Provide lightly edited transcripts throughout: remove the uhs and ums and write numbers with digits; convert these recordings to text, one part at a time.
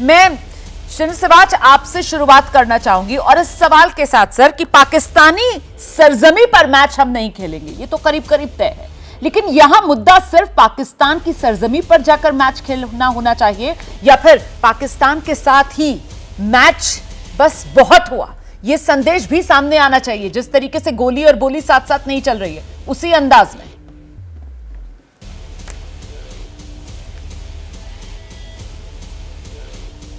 मैं शिनसवाज आपसे शुरुआत करना चाहूंगी और इस सवाल के साथ सर कि पाकिस्तानी सरजमी पर मैच हम नहीं खेलेंगे, ये तो करीब करीब तय है, लेकिन यहां मुद्दा सिर्फ पाकिस्तान की सरजमी पर जाकर मैच खेलना होना चाहिए या फिर पाकिस्तान के साथ ही मैच बस बहुत हुआ, ये संदेश भी सामने आना चाहिए। जिस तरीके से गोली और बोली साथ साथ नहीं चल रही है उसी अंदाज में।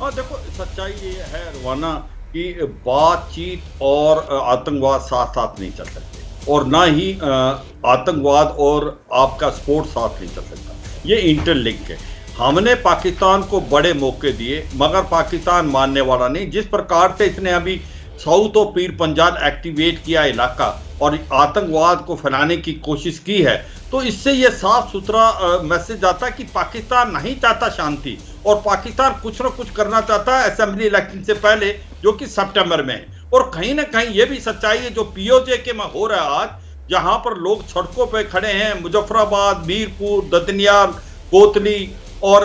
देखो, सच्चाई ये है रवाना कि बातचीत और आतंकवाद साथ साथ नहीं चल सकते और ना ही आतंकवाद और आपका स्पोर्ट साथ नहीं चल सकता, ये इंटरलिंक है। हमने पाकिस्तान को बड़े मौके दिए मगर पाकिस्तान मानने वाला नहीं। जिस प्रकार से इसने अभी साउथ और पीर पंजाल एक्टिवेट किया इलाका और आतंकवाद को फैलाने की कोशिश की है, तो इससे यह साफ सुथरा मैसेज आता है कि पाकिस्तान नहीं चाहता शांति और पाकिस्तान कुछ न कुछ करना चाहता है असेंबली इलेक्शन से पहले, जो कि सितंबर में है। और कहीं ना कहीं ये भी सच्चाई है जो पीओजे के में हो रहा है आज, जहां पर लोग सड़कों पे खड़े हैं, मुजफ्फराबाद, मीरपुर, ददनियाल, कोतली और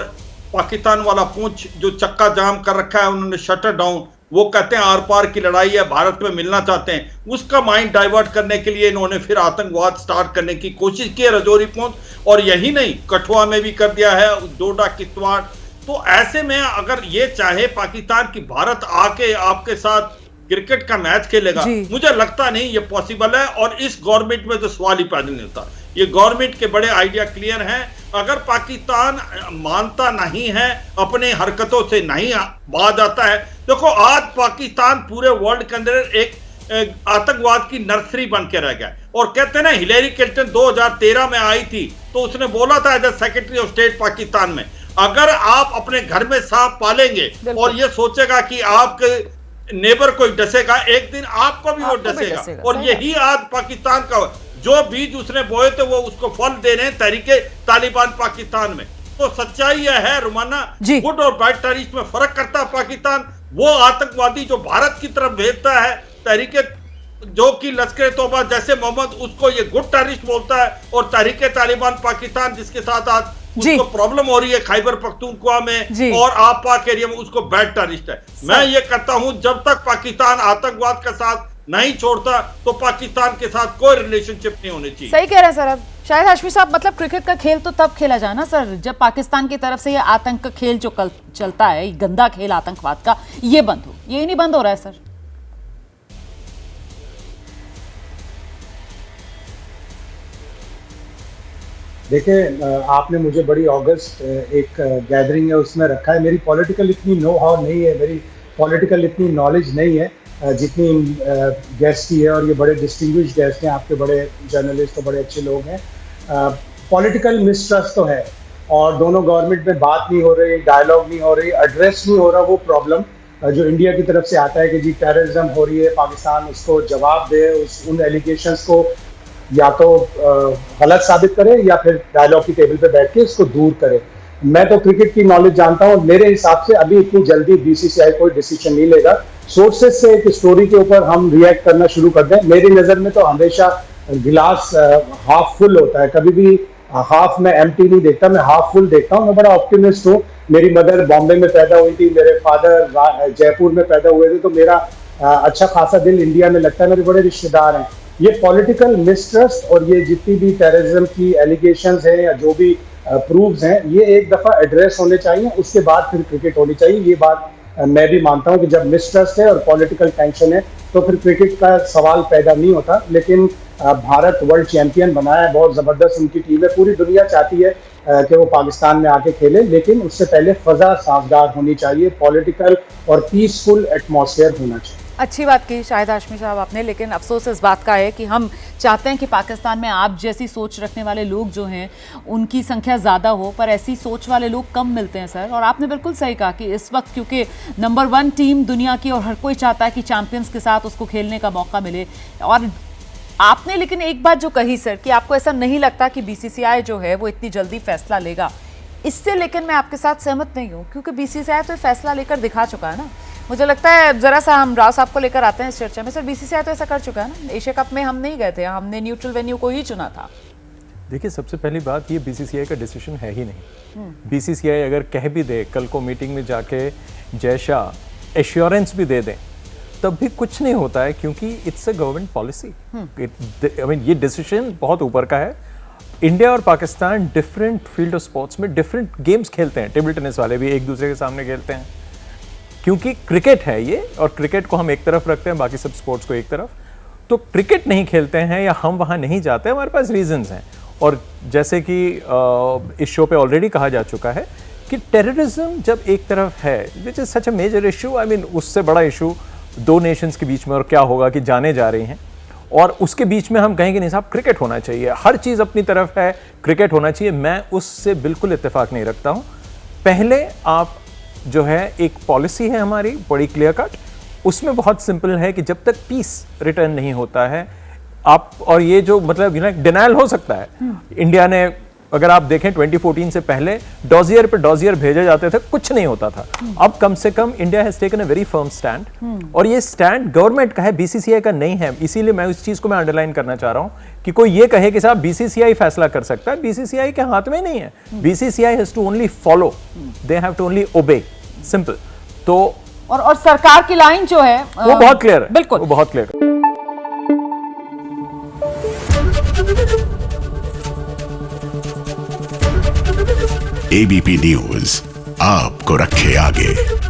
पाकिस्तान वाला पूंछ जो चक्का जाम कर रखा है उन्होंने शटर डाउन, वो कहते हैं आर पार की लड़ाई है, भारत में मिलना चाहते हैं, उसका माइंड डाइवर्ट करने के लिए इन्होंने फिर आतंकवाद स्टार्ट करने की कोशिश की है रजौरी पहुंच, और यही नहीं कठुआ में भी कर दिया है, डोडा किश्तवाड़। तो ऐसे में अगर ये चाहे पाकिस्तान की भारत आके आपके साथ क्रिकेट का मैच खेलेगा, मुझे लगता नहीं ये पॉसिबल है। और इस गवर्नमेंट में तो सवाल ही पैदा नहीं होता। ये गवर्नमेंट के बड़े आइडिया क्लियर हैं। अगर पाकिस्तान मानता नहीं है, अपने हरकतों से नहीं बाज आता है, देखो आज पाकिस्तान पूरे वर्ल्ड के अंदर एक आतंकवाद की नर्सरी बन के रह गया। और कहते हैं ना, हिलेरी क्लिंटन 2013 में आई थी तो उसने बोला था as secretary of state Pakistan में, अगर आप अपने घर में सांप पालेंगे और ये सोचेगा कि आपके नेबर कोई डसेगा, एक दिन आपको भी वो डसेगा। और यही आज पाकिस्तान का जो बीज उसने बोए थे वो उसको फल दे रहे हैं तहरीके तालिबान पाकिस्तान में। तो सच्चाई यह है रुमाना, गुड और बैड टेररिस्ट में फर्क करता है पाकिस्तान। वो आतंकवादी जो भारत की तरफ भेजता है तहरीके जो कि लश्कर तौबा जैसे मोहम्मद, उसको ये गुड टेररिस्ट बोलता है, और तहरीके तालिबान पाकिस्तान जिसके साथ आज उसको प्रॉब्लम हो रही है खैबर पख्तूनख्वा में और आप पाक एरिया में, उसको बैड टेररिस्ट है। मैं ये कहता हूं जब तक पाकिस्तान आतंकवाद का साथ नहीं छोड़ता तो पाकिस्तान के साथ कोई रिलेशनशिप नहीं होनी चाहिए। सही कह रहे हैं सर। अब शायद हाशमी साहब, मतलब क्रिकेट का खेल तो तब खेला जाए ना सर जब पाकिस्तान की तरफ से ये आतंक का खेल जो कल चलता है, ये गंदा खेल आतंकवाद का, ये बंद हो। ये नहीं बंद हो रहा है सर। देखिए, आपने मुझे बड़ी ऑगस्ट एक गैदरिंग है उसमें रखा है। मेरी पॉलिटिकल इतनी नो हाउ नहीं है, मेरी पॉलिटिकल इतनी नॉलेज नहीं है जितनी गेस्ट की है, और ये बड़े डिस्टिंग्विश्ड गेस्ट हैं, आपके बड़े जर्नलिस्ट तो बड़े अच्छे लोग हैं। पॉलिटिकल मिसट्रस्ट तो है और दोनों गवर्नमेंट में बात नहीं हो रही, डायलॉग नहीं हो रही, एड्रेस नहीं हो रहा वो प्रॉब्लम जो इंडिया की तरफ से आता है कि जी टेररिज्म हो रही है, पाकिस्तान उसको जवाब दे, उन एलिगेशंस को या तो गलत साबित करे या फिर डायलॉग की टेबल पे बैठ के इसको दूर करे। मैं तो क्रिकेट की नॉलेज जानता हूँ, मेरे हिसाब से अभी इतनी जल्दी बीसीसीआई कोई डिसीजन नहीं लेगा। सोर्सेज से एक स्टोरी के ऊपर हम रिएक्ट करना शुरू कर दें, मेरी नज़र में तो हमेशा गिलास हाफ फुल होता है, कभी भी हाफ में एम्प्टी नहीं देखता, मैं हाफ फुल देखता हूँ। मैं बड़ा ऑप्टिमिस्ट हूँ। मेरी मदर बॉम्बे में पैदा हुई थी, मेरे फादर जयपुर में पैदा हुए थे, तो मेरा अच्छा खासा दिल इंडिया में लगता है, मेरे बड़े रिश्तेदार हैं। ये पॉलिटिकल मिसट्रस्ट और ये जितनी भी टेररिज्म की एलिगेशंस हैं या जो भी प्रूव्स हैं, ये एक दफ़ा एड्रेस होने चाहिए, उसके बाद फिर क्रिकेट होनी चाहिए। ये बात मैं भी मानता हूं कि जब मिसट्रस्ट है और पॉलिटिकल टेंशन है तो फिर क्रिकेट का सवाल पैदा नहीं होता। लेकिन भारत वर्ल्ड चैंपियन बनाया है, बहुत ज़बरदस्त उनकी टीम है, पूरी दुनिया चाहती है कि वो पाकिस्तान में आके खेले, लेकिन उससे पहले फ़ज़ा साजगार होनी चाहिए, पॉलिटिकल और पीसफुल एटमॉस्फेयर होना चाहिए। अच्छी बात की शाहिद हाशमी साहब आपने, लेकिन अफसोस इस बात का है कि हम चाहते हैं कि पाकिस्तान में आप जैसी सोच रखने वाले लोग जो हैं उनकी संख्या ज़्यादा हो, पर ऐसी सोच वाले लोग कम मिलते हैं सर। और आपने बिल्कुल सही कहा कि इस वक्त क्योंकि नंबर 1 टीम दुनिया की और हर कोई चाहता है कि चैंपियंस के साथ उसको खेलने का मौका मिले। और आपने लेकिन एक बात जो कही सर कि आपको ऐसा नहीं लगता कि बीसीसीआई जो है वो इतनी जल्दी फैसला लेगा, इससे लेकिन मैं आपके साथ सहमत नहीं हूँ, क्योंकि बीसीसीआई तो फैसला लेकर दिखा चुका है ना। मुझे लगता है जरा सा हम राव साहब को लेकर आते हैं इस चर्चा में। सर बीसीसीआई तो ऐसा कर चुका है ना, एशिया कप में हम नहीं गए थे, हमने न्यूट्रल वेन्यू को ही चुना था। देखिए, सबसे पहली बात ये बीसीसीआई का डिसीजन है ही नहीं। बीसीसीआई अगर कह भी दे कल को मीटिंग में जाके जय शाह एश्योरेंस भी दे दें, तब भी कुछ नहीं होता है, क्योंकि it's a government policy. I mean ये डिसीजन बहुत ऊपर का है। इंडिया और Pakistan different field of sports में डिफरेंट गेम्स खेलते हैं। टेबल टेनिस वाले भी एक दूसरे के सामने खेलते हैं, क्योंकि क्रिकेट है ये, और क्रिकेट को हम एक तरफ रखते हैं, बाकी सब स्पोर्ट्स को एक तरफ। तो क्रिकेट नहीं खेलते हैं या हम वहाँ नहीं जाते, हमारे पास रीजंस हैं। और जैसे कि इस शो पे ऑलरेडी कहा जा चुका है कि टेररिज्म जब एक तरफ है, which is such a major issue, I mean उससे बड़ा इशू दो नेशंस के बीच में और क्या होगा कि जाने जा रही हैं, और उसके बीच में हम कहेंगे नहीं साहब क्रिकेट होना चाहिए, हर चीज़ अपनी तरफ है, क्रिकेट होना चाहिए, मैं उससे बिल्कुल इत्तेफाक नहीं रखता हूँ। पहले आप जो है एक पॉलिसी है हमारी बड़ी क्लियर कट, उसमें बहुत सिंपल है कि जब तक पीस रिटर्न नहीं होता है आप, और ये जो मतलब डिनायल हो सकता है, इंडिया ने अगर आप देखें 2014 से पहले डॉजियर पे डॉजियर भेजे जाते थे, कुछ नहीं होता था। अब कम से कम India has taken a very firm stand, और ये स्टैंड गवर्नमेंट का है, बीसीसीआई का नहीं है। इसीलिए मैं उस चीज को मैं अंडरलाइन करना चाह रहा हूं कि कोई ये कहे कि साहब बीसीसीआई फैसला कर सकता है, बीसीसीआई के हाथ में नहीं है। BCCI has to only follow, they have to only obey, simple. तो और सरकार की लाइन जो है वो बहुत क्लियर है, बिल्कुल वो बहुत क्लियर है। एबीपी न्यूज आपको रखे आगे।